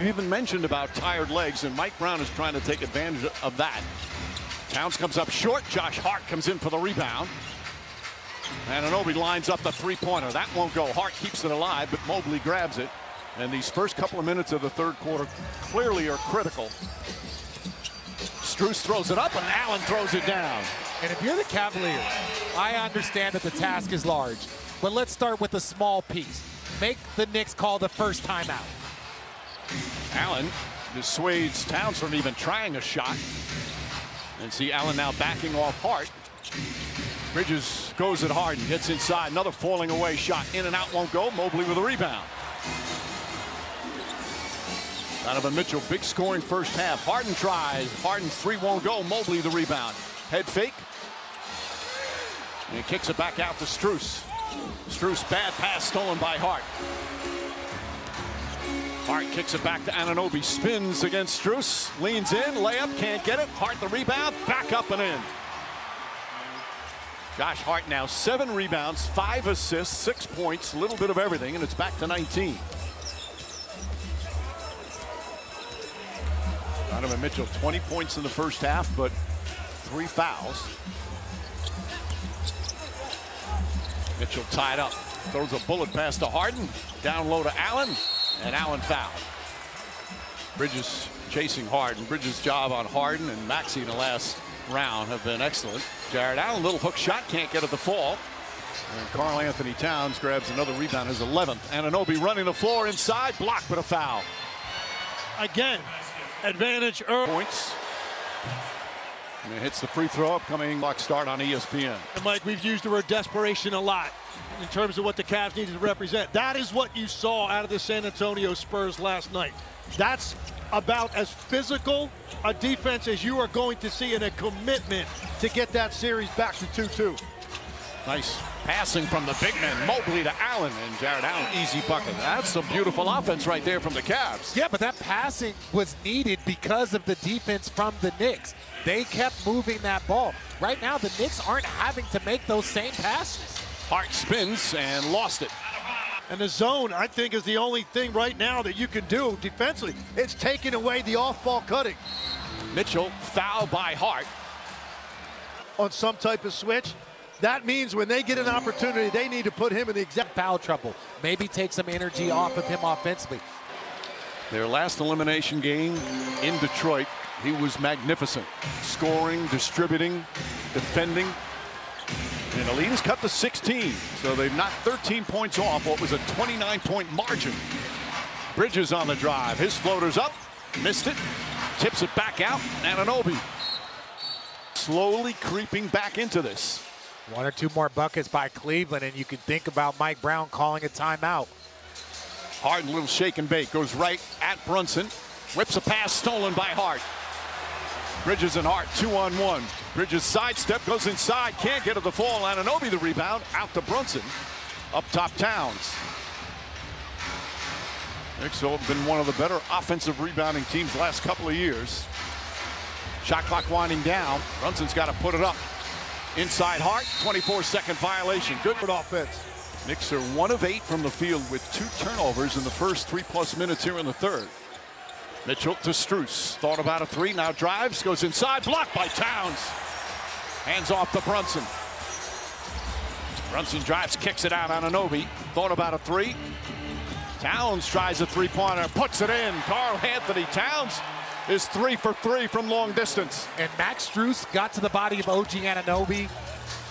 You even mentioned about tired legs, and Mike Brown is trying to take advantage of that. Towns comes up short. Josh Hart comes in for the rebound. Anunoby lines up the three-pointer. That won't go. Hart keeps it alive, but Mobley grabs it. And these first couple of minutes of the third quarter clearly are critical. Strus throws it up, and Allen throws it down. And if you're the Cavaliers, I understand that the task is large. But let's start with a small piece. Make the Knicks call the first timeout. Allen dissuades Towns from even trying a shot. And see Allen now backing off Hart. Bridges goes at Harden, gets inside. Another falling away shot. In and out won't go. Mobley with a rebound. Donovan Mitchell, big scoring first half. Harden tries. Harden's three won't go. Mobley the rebound. Head fake. And he kicks it back out to Strus. Strus, bad pass stolen by Hart. Hart kicks it back to Anunoby. Spins against Strus. Leans in. Layup. Can't get it. Hart the rebound. Back up and in. Josh Hart now 7 rebounds, 5 assists, 6 points, a little bit of everything, and it's back to 19. Donovan Mitchell 20 points in the first half, but 3 fouls. Mitchell tied up, throws a bullet pass to Harden, down low to Allen, and Allen fouled. Bridges chasing Harden. Bridges' job on Harden and Maxey in the last round have been excellent. Jared Allen, little hook shot, can't get it to fall. And Karl Anthony Towns grabs another rebound, his 11th. Anunoby running the floor inside, blocked but a foul. Again, advantage early. Points. And it hits the free throw, upcoming clock start on ESPN. And Mike, we've used the word desperation a lot in terms of what the Cavs needed to represent. That is what you saw out of the San Antonio Spurs last night. That's about as physical a defense as you are going to see, and a commitment to get that series back to 2-2. Nice passing from the big man, Mobley to Allen, and Jared Allen, easy bucket. That's some beautiful offense right there from the Cavs. Yeah, but that passing was needed because of the defense from the Knicks. They kept moving that ball. Right now, the Knicks aren't having to make those same passes. Hart spins and lost it. And the zone, I think, is the only thing right now that you can do defensively. It's taking away the off-ball cutting. Mitchell fouled by Hart. On some type of switch, that means when they get an opportunity, they need to put him in the exact foul trouble. Maybe take some energy off of him offensively. Their last elimination game in Detroit, he was magnificent. Scoring, distributing, defending. And the lead is cut to 16, so they've knocked 13 points off what was a 29-point margin. Bridges on the drive. His floater's up. Missed it. Tips it back out. Anunoby slowly creeping back into this. 1 or 2 more buckets by Cleveland, and you can think about Mike Brown calling a timeout. Harden, little shake and bake. Goes right at Brunson. Whips a pass stolen by Hart. Bridges and Hart 2-on-1. Bridges sidestep, goes inside, can't get it to fall. Anunoby the rebound, out to Brunson. Up top Towns. Knicks have been one of the better offensive rebounding teams the last couple of years. Shot clock winding down. Brunson's got to put it up. Inside Hart, 24-second violation. Good offense. Knicks are 1 of 8 from the field with 2 turnovers in the first 3+ minutes here in the third. Mitchell to Strus. Thought about a 3, now drives, goes inside, blocked by Towns. Hands off to Brunson. Brunson drives, kicks it out. Anunoby. Thought about a 3. Towns tries a 3-pointer, puts it in. Karl Anthony Towns is 3 for 3 from long distance. And Max Strus got to the body of OG Anunoby.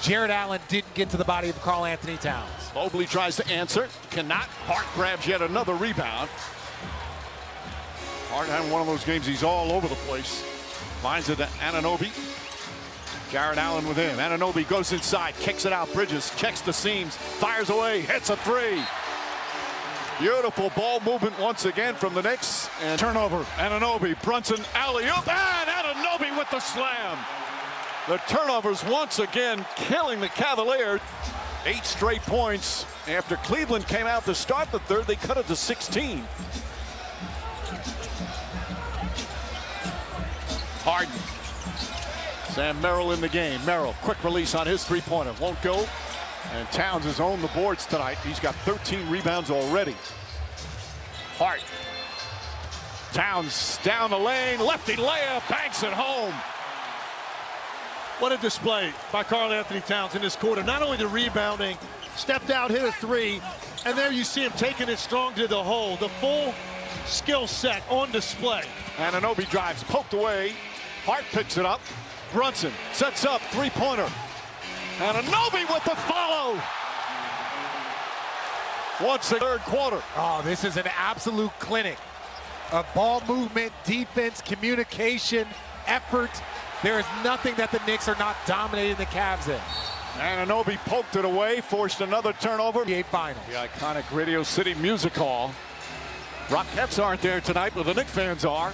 Jared Allen didn't get to the body of Karl Anthony Towns. Mobley tries to answer, cannot. Hart grabs yet another rebound. Hart having one of those games, he's all over the place. Finds it to Anunoby. Jared Allen with him. Anunoby goes inside, kicks it out. Bridges checks the seams, fires away, hits a 3. Beautiful ball movement once again from the Knicks. And turnover. Anunoby, Brunson, alley-oop, and Anunoby with the slam. The turnovers once again killing the Cavaliers. 8 straight points. After Cleveland came out to start the third, they cut it to 16. Harden. Sam Merrill in the game. Merrill, quick release on his 3-pointer. Won't go. And Towns has owned the boards tonight. He's got 13 rebounds already. Hart. Towns down the lane, lefty layup, banks it home. What a display by Karl Anthony Towns in this quarter. Not only the rebounding, stepped out, hit a three, and there you see him taking it strong to the hole. The full skill set on display. Anunoby drives, poked away. Hart picks it up. Brunson sets up, three-pointer. Anunoby with the follow. Once the third quarter. Oh, this is an absolute clinic of ball movement, defense, communication, effort. There is nothing that the Knicks are not dominating the Cavs in. Anunoby poked it away, forced another turnover. NBA Finals. The iconic Radio City Music Hall. Rockettes aren't there tonight, but the Knicks fans are.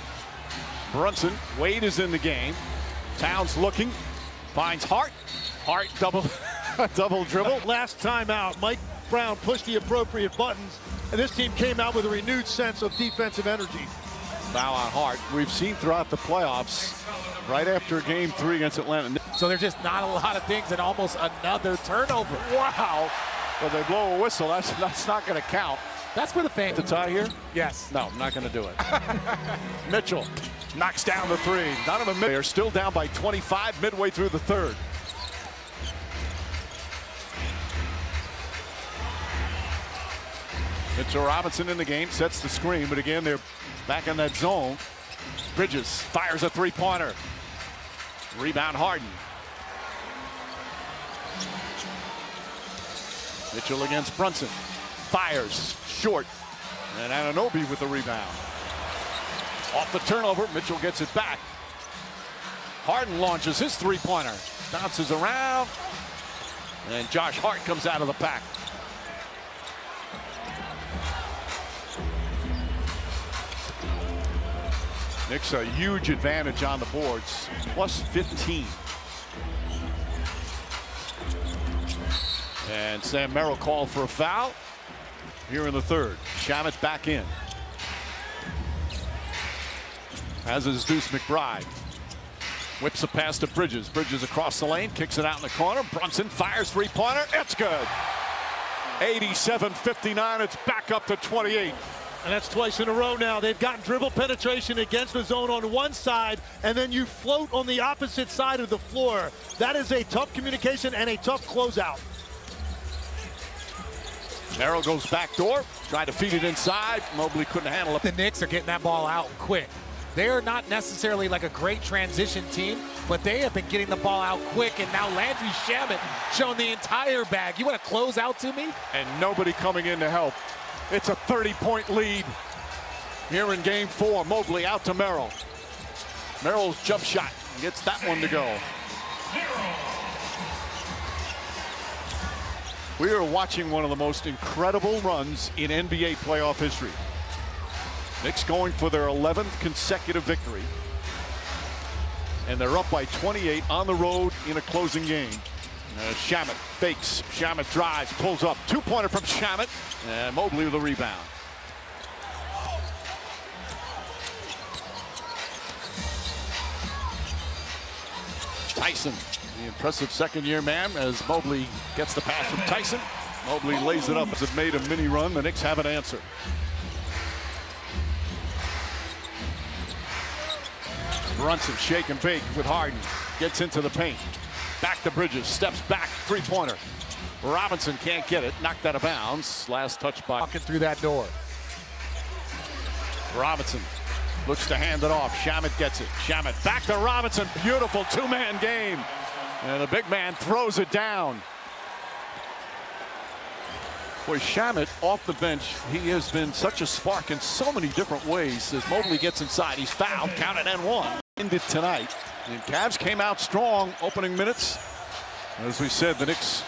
Brunson, Wade is in the game. Towns looking, finds Hart. Hart double dribble. Last time out, Mike Brown pushed the appropriate buttons, and this team came out with a renewed sense of defensive energy. Foul on Hart. We've seen throughout the playoffs, right after game 3 against Atlanta. So there's just not a lot of things, and almost another turnover. Wow. Well, they blow a whistle. That's not going to count. That's for the fans. The tie here? Yes. No, I'm not going to do it. Mitchell knocks down the three. They are still down by 25 midway through the third. Mitchell Robinson in the game, sets the screen, but again, they're back in that zone. Bridges fires a three-pointer. Rebound Harden. Mitchell against Brunson. Fires short. And Anunoby with the rebound. Off the turnover, Mitchell gets it back. Harden launches his three-pointer. Bounces around. And Josh Hart comes out of the pack. Knicks a huge advantage on the boards, plus 15. And Sam Merrill called for a foul here in the third. Shamet back in. As is Deuce McBride. Whips a pass to Bridges. Bridges across the lane, kicks it out in the corner. Brunson fires three-pointer. It's good. 87-59. It's back up to 28. And that's twice in a row now. They've gotten dribble penetration against the zone on one side, and then you float on the opposite side of the floor. That is a tough communication and a tough closeout. Merrill goes back door, tried to feed it inside. Mobley couldn't handle it. The Knicks are getting that ball out quick. They are not necessarily like a great transition team, but they have been getting the ball out quick, and now Landry Shamet showing the entire bag. You want to close out to me? And nobody coming in to help. It's a 30-point lead here in game 4. Mobley out to Merrill. Merrill's jump shot gets that one to go. We are watching one of the most incredible runs in NBA playoff history. Knicks going for their 11th consecutive victory. And they're up by 28 on the road in a closing game. Shamet fakes. Shamet drives, pulls up. Two-pointer from Shamet. And Mobley with the rebound. Tyson, the impressive second-year man, as Mobley gets the pass from Tyson. Mobley lays it up as it made a mini run. The Knicks have an answer. Brunson shake and bake with Harden. Gets into the paint. Back to Bridges. Steps back. Three-pointer. Robinson can't get it. Knocked out of bounds. Last touch by. Walking through that door. Robinson looks to hand it off. Shamet gets it. Shamet back to Robinson. Beautiful two-man game. And the big man throws it down. Boy, Shamet off the bench, he has been such a spark in so many different ways. As Mobley gets inside, he's fouled, counted and one. Ended tonight. And Cavs came out strong opening minutes. As we said, the Knicks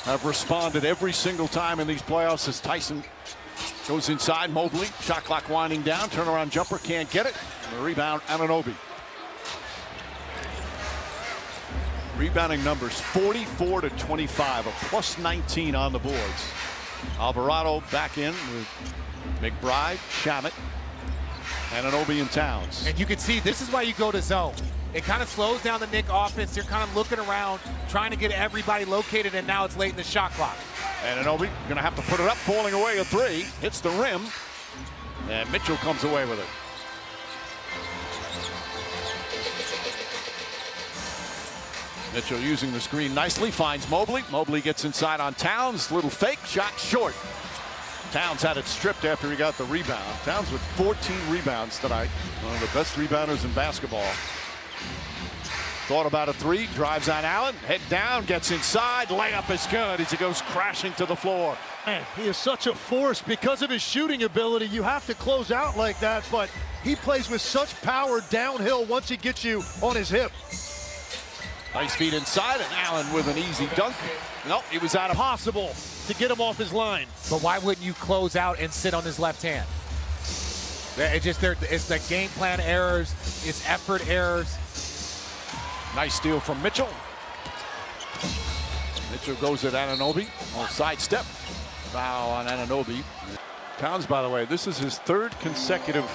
have responded every single time in these playoffs as Tyson goes inside. Mobley, shot clock winding down, turnaround jumper, can't get it. And the rebound, Anunoby. Rebounding numbers 44 to 25, a plus 19 on the boards. Alvarado back in with McBride, Shamet, Anunoby and Towns. And you can see this is why you go to zone. It kind of slows down the Knicks offense. You're kind of looking around, trying to get everybody located, and now it's late in the shot clock. Anunoby going to have to put it up, falling away a three. Hits the rim, and Mitchell comes away with it. Mitchell using the screen nicely, finds Mobley. Mobley gets inside on Towns. Little fake shot short. Towns had it stripped after he got the rebound. Towns with 14 rebounds tonight. One of the best rebounders in basketball. Thought about a three, drives on Allen, head down, gets inside, layup is good as he goes crashing to the floor. Man, he is such a force because of his shooting ability. You have to close out like that, but he plays with such power downhill once he gets you on his hip. Nice feed inside, and Allen with an easy dunk. Nope, he was out of Possible to get him off his line. But why wouldn't you close out and sit on his left hand? It's the game plan errors, it's effort errors. Nice steal from Mitchell. Mitchell goes at Anunoby. Sidestep. Foul on Anunoby. Towns, by the way, this is his third consecutive.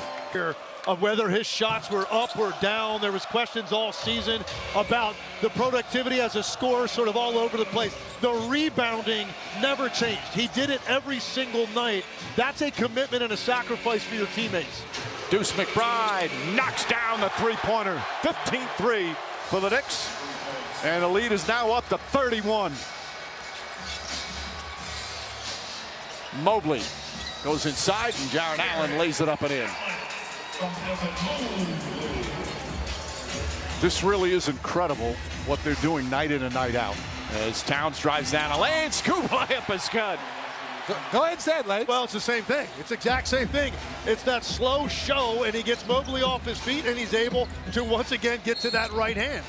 Of whether his shots were up or down. There was questions all season about the productivity as a scorer, sort of all over the place. The rebounding never changed. He did it every single night. That's a commitment and a sacrifice for your teammates. Deuce McBride knocks down the three-pointer. 15-3 for the Knicks. And the lead is now up to 31. Mobley goes inside, and Jared Allen lays it up and in. This really is incredible what they're doing night in and night out. As Towns drives down a lane, scoop layup is good. Go ahead and say it, Legs. Well, it's the same thing. It's the exact same thing. It's that slow show, and he gets Mobley off his feet, and he's able to once again get to that right hand.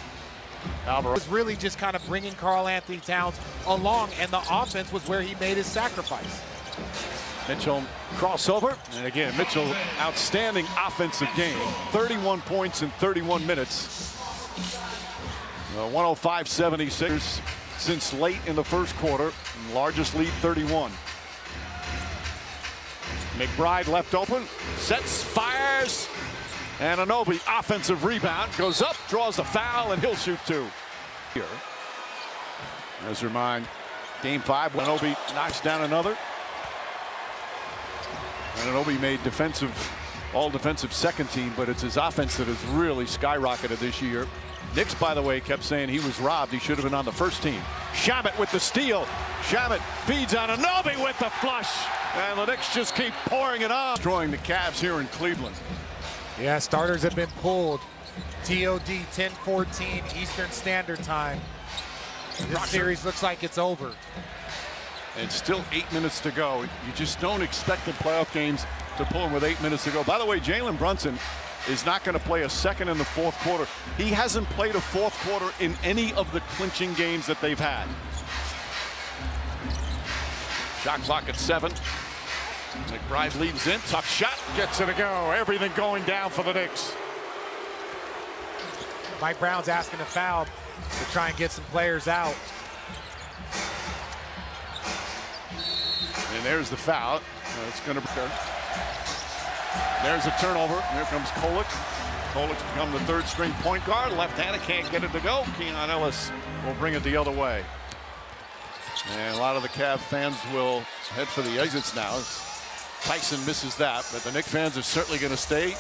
Was really just kind of bringing Karl Anthony Towns along, and the offense was where he made his sacrifice. Mitchell crossover, and again, Mitchell, outstanding offensive game. 31 points in 31 minutes. 105-76 since late in the first quarter. Largest lead, 31. McBride left open, sets, fires. Anunoby, offensive rebound, goes up, draws a foul, and he'll shoot two. Here, as a reminder, game 5, Anunoby knocks down another. Anunoby made all defensive second team, but it's his offense that has really skyrocketed this year. Knicks, by the way, kept saying he was robbed. He should have been on the first team. Shamet with the steal. Shamet feeds on Anunoby with the flush. And the Knicks just keep pouring it on. Destroying the Cavs here in Cleveland. Yeah, starters have been pulled. TOD 10-14 Eastern Standard Time. This series looks like it's over. And still 8 minutes to go. You just don't expect the playoff games to pull them with 8 minutes to go. By the way, Jalen Brunson is not going to play a second in the fourth quarter. He hasn't played a fourth quarter in any of the clinching games that they've had. Shot clock at 7. McBride leads in, tough shot, gets it to go. Everything going down for the Knicks. Mike Brown's asking a foul to try and get some players out. And there's the foul. It's going to be there. There's a turnover. Here comes Kolek. Kolek's become the third string point guard. Left-handed, can't get it to go. Keon Ellis will bring it the other way. And a lot of the Cavs fans will head for the exits now. Tyson misses that, but the Knicks fans are certainly going to stay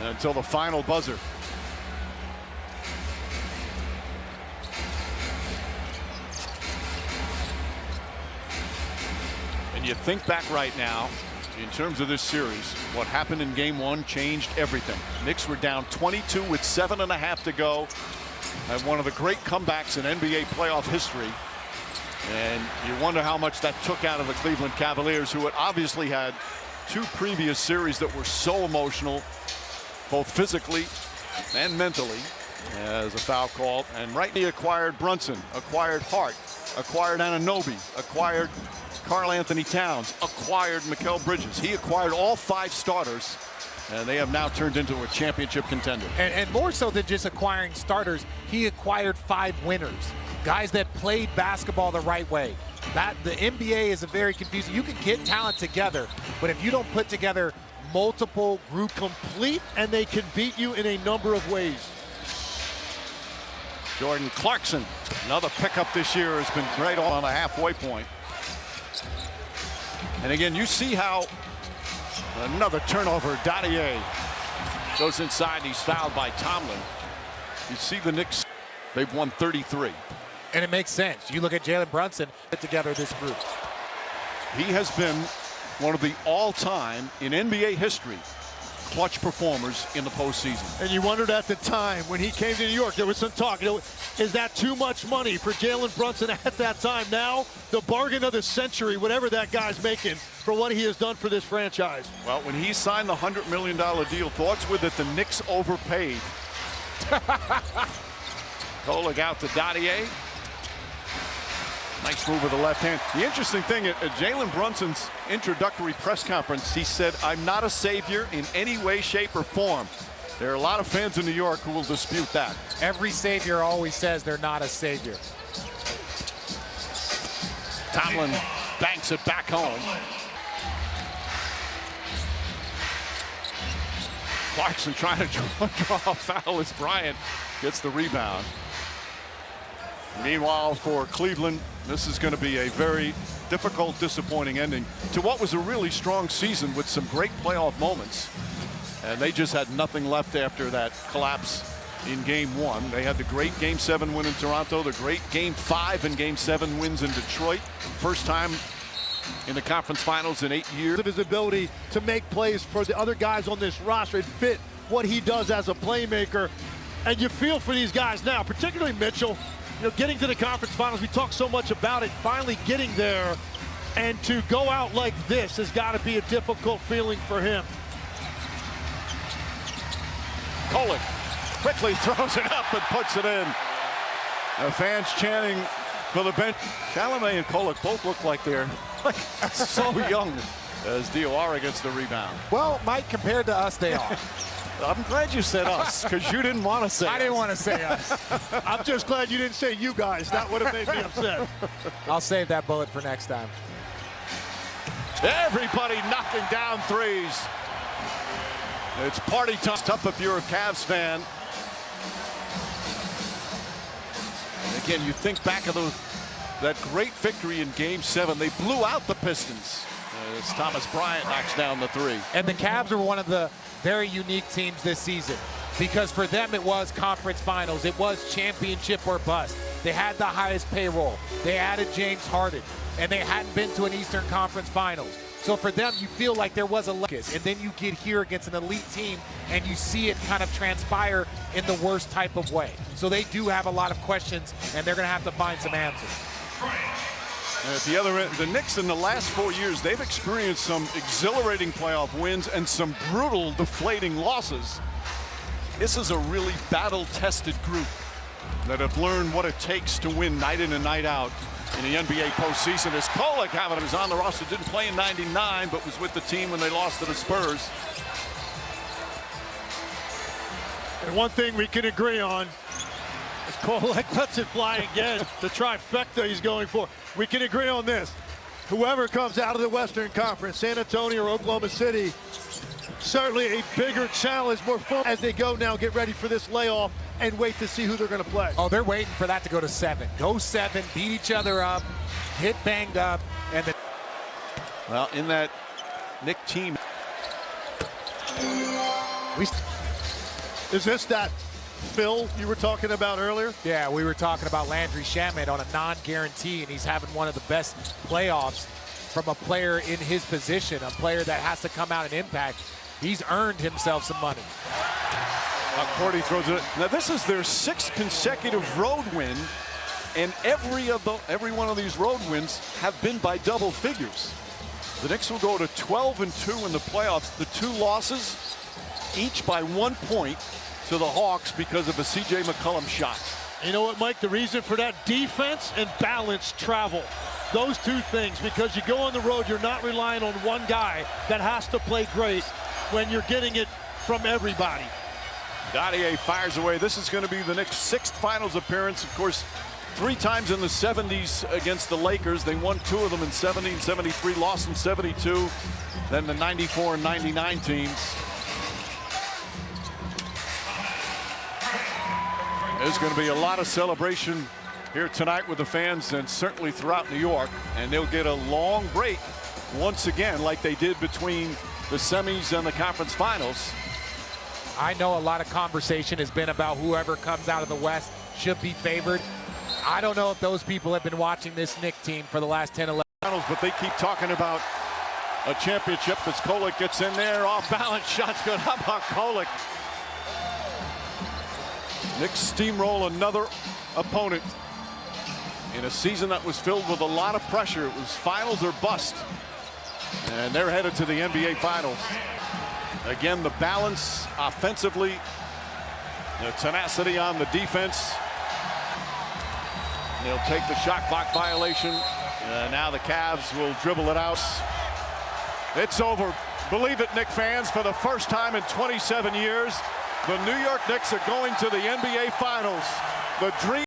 until the final buzzer. And you think back right now, in terms of this series, what happened in game 1 changed everything. Knicks were down 22 with 7.5 to go. And one of the great comebacks in NBA playoff history. And you wonder how much that took out of the Cleveland Cavaliers, who had obviously had 2 previous series that were so emotional, both physically and mentally, as a foul called. And right, he acquired Brunson, acquired Hart, acquired Anunoby, acquired Karl Anthony Towns, acquired Mikal Bridges. He acquired all 5 starters, and they have now turned into a championship contender. And more so than just acquiring starters, he acquired 5 winners. Guys that played basketball the right way. The NBA is a very confusing. You can get talent together, but if you don't put together multiple group complete, and they can beat you in a number of ways. Jordan Clarkson, another pickup this year, has been great on the halfway point. And again, you see how another turnover. Dadier goes inside. He's fouled by Tomlin. You see the Knicks. They've won 33. And it makes sense. You look at Jalen Brunson, put together this group. He has been one of the all-time, in NBA history, clutch performers in the postseason. And you wondered at the time when he came to New York, there was some talk, is that too much money for Jalen Brunson at that time? Now, the bargain of the century, whatever that guy's making for what he has done for this franchise. Well, when he signed the $100 million deal, thoughts were that the Knicks overpaid. Kolek out to Dadier. Nice move with the left hand. The interesting thing, at Jalen Brunson's introductory press conference, he said, "I'm not a savior in any way, shape, or form." There are a lot of fans in New York who will dispute that. Every savior always says they're not a savior. Tomlin banks it back home. Clarkson trying to draw a foul as Bryant gets the rebound. Meanwhile, for Cleveland, this is going to be a very difficult, disappointing ending to what was a really strong season with some great playoff moments. And they just had nothing left after that collapse in Game 1. They had the great Game 7 win in Toronto, the great Game 5 and Game 7 wins in Detroit. First time in the conference finals in 8 years. Of his ability to make plays for the other guys on this roster and fit what he does as a playmaker. And you feel for these guys now, particularly Mitchell. You know, getting to the conference finals, we talk so much about it, finally getting there, and to go out like this has got to be a difficult feeling for him. Kolek quickly throws it up and puts it in. The fans chanting for the bench. Chalamet and Kolek both look like they're so young as Diawara gets the rebound. Well, Mike, compared to us, they are. I'm glad you said us, because you didn't want to say I didn't want to say us. I'm just glad you didn't say you guys. That would have made me upset. I'll save that bullet for next time. Everybody knocking down threes. It's party time. It's tough if you're a Cavs fan. And again, you think back of that great victory in Game 7. They blew out the Pistons as Thomas Bryant knocks down the three. And the Cavs are one of the very unique teams this season, because for them it was conference finals, it was championship or bust. They had the highest payroll, they added James Harden, and they hadn't been to an Eastern Conference Finals. So for them, you feel like there was a focus, and then you get here against an elite team and you see it kind of transpire in the worst type of way. So they do have a lot of questions, and they're going to have to find some answers. And at the other end, the Knicks in the last 4 years, they've experienced some exhilarating playoff wins and some brutal, deflating losses. This is a really battle-tested group that have learned what it takes to win night in and night out in the NBA postseason. As Kolek was on the roster, didn't play in '99, but was with the team when they lost to the Spurs. And one thing we can agree on, as Kolek lets it fly again, the trifecta he's going for. We can agree on this. Whoever comes out of the Western Conference, San Antonio or Oklahoma City, certainly a bigger challenge, more fun as they go now, get ready for this layoff and wait to see who they're going to play. Oh, they're waiting for that to go to 7. Go 7, beat each other up, hit banged up, and then. Well, in that Knick team. Is this that Phil you were talking about earlier? Yeah, we were talking about Landry Shamet on a non-guarantee, and he's having one of the best playoffs from a player in his position, a player that has to come out and impact. He's earned himself some money. Cordy throws it. Now this is their 6th consecutive road win, and every one of these road wins have been by double figures. The Knicks will go to 12-2 in the playoffs. The 2 losses, each by 1 point to the Hawks because of a C.J. McCollum shot. You know what, Mike? The reason for that, defense and balanced travel. Those 2 things, because you go on the road, you're not relying on one guy that has to play great when you're getting it from everybody. Dadier fires away. This is going to be the Knicks' 6th finals appearance. Of course, 3 times in the 70s against the Lakers. They won 2 of them in 70 and 73, lost in 72. Then the 94 and 99 teams. There's going to be a lot of celebration here tonight with the fans, and certainly throughout New York. And they'll get a long break once again, like they did between the semis and the conference finals. I know a lot of conversation has been about whoever comes out of the West should be favored. I don't know if those people have been watching this Knicks team for the last 10, 11. But they keep talking about a championship as Kolek gets in there. Off balance, shots good. How about Kolek? Knicks steamroll another opponent in a season that was filled with a lot of pressure. It was finals or bust. And they're headed to the NBA Finals. Again, the balance offensively, the tenacity on the defense. They'll take the shot clock violation. Now the Cavs will dribble it out. It's over. Believe it, Knicks fans, for the first time in 27 years, the New York Knicks are going to the NBA Finals. The dream